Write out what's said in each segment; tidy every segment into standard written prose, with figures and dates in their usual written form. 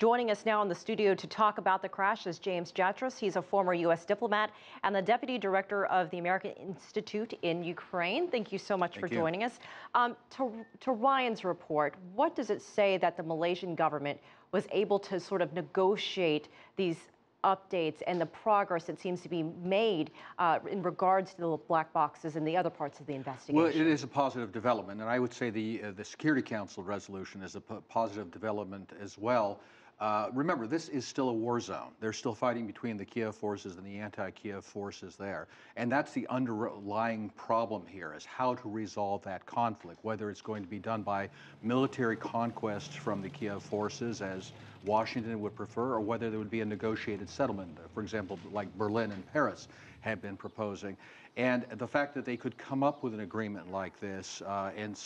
Joining us now in the studio to talk about the crash is James Jatras. He's a former U.S. diplomat and the deputy director of the American Institute in Ukraine. Thank you so much for joining us. To Ryan's report, what does it say that the Malaysian government was able to sort of negotiate these updates and the progress that seems to be made in regards to the black boxes and the other parts of the investigation? Well, it is a positive development, and I would say the Security Council resolution is a positive development as well. Remember, this is still a war zone. They're still fighting between the Kiev forces and the anti-Kiev forces there. And that's the underlying problem here, is how to resolve that conflict, whether it's going to be done by military conquest from the Kiev forces, as Washington would prefer, or whether there would be a negotiated settlement, for example, like Berlin and Paris have been proposing. And the fact that they could come up with an agreement like this and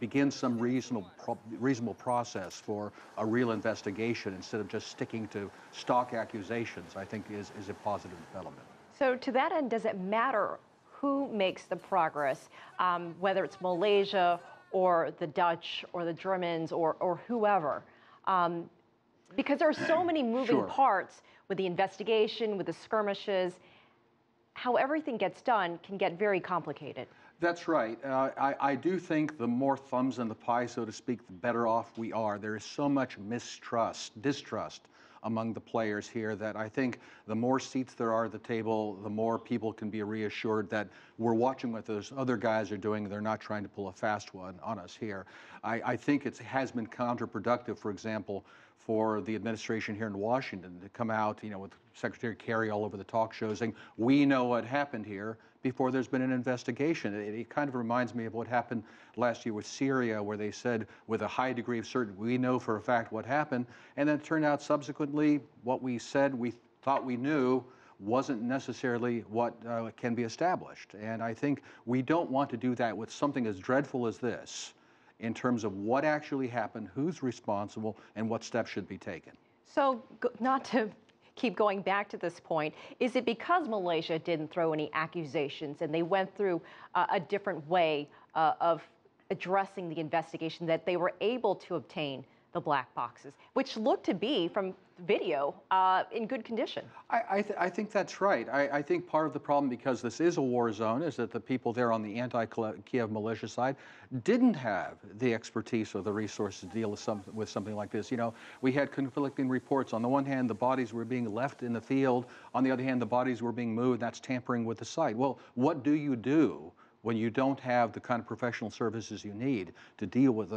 begin some reasonable process for a real investigation instead of just sticking to stock accusations, I think is a positive development. So to that end, does it matter who makes the progress, whether it's Malaysia or the Dutch or the Germans or whoever? Because there are so many moving parts with the investigation, with the skirmishes. How everything gets done can get very complicated. That's right. I do think the more thumbs in the pie, so to speak, the better off we are. There is so much distrust among the players here that I think the more seats there are at the table, the more people can be reassured that we're watching what those other guys are doing. They're not trying to pull a fast one on us here. I think it has been counterproductive, for example, for the administration here in Washington to come out, with Secretary Kerry all over the talk shows saying, we know what happened here, before there's been an investigation. It kind of reminds me of what happened last year with Syria, where they said with a high degree of certainty, we know for a fact what happened. And then it turned out subsequently what we said we thought we knew wasn't necessarily what can be established. And I think we don't want to do that with something as dreadful as this in terms of what actually happened, who's responsible, and what steps should be taken. So not to keep going back to this point, is it because Malaysia didn't throw any accusations and they went through a different way of addressing the investigation that they were able to obtain the black boxes, which looked to be, from video, in good condition? I think that's right. I think part of the problem, because this is a war zone, is that the people there on the anti-Kiev militia side didn't have the expertise or the resources to deal with something like this. We had conflicting reports. On the one hand, the bodies were being left in the field. On the other hand, the bodies were being moved. That's tampering with the site. Well, what do you do when you don't have the kind of professional services you need to deal with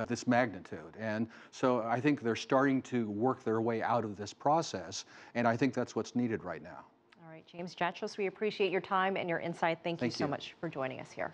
this magnitude? And so I think they're starting to work their way out of this process, and I think that's what's needed right now. All right, James Jatras, we appreciate your time and your insight. Thank you so much for joining us here.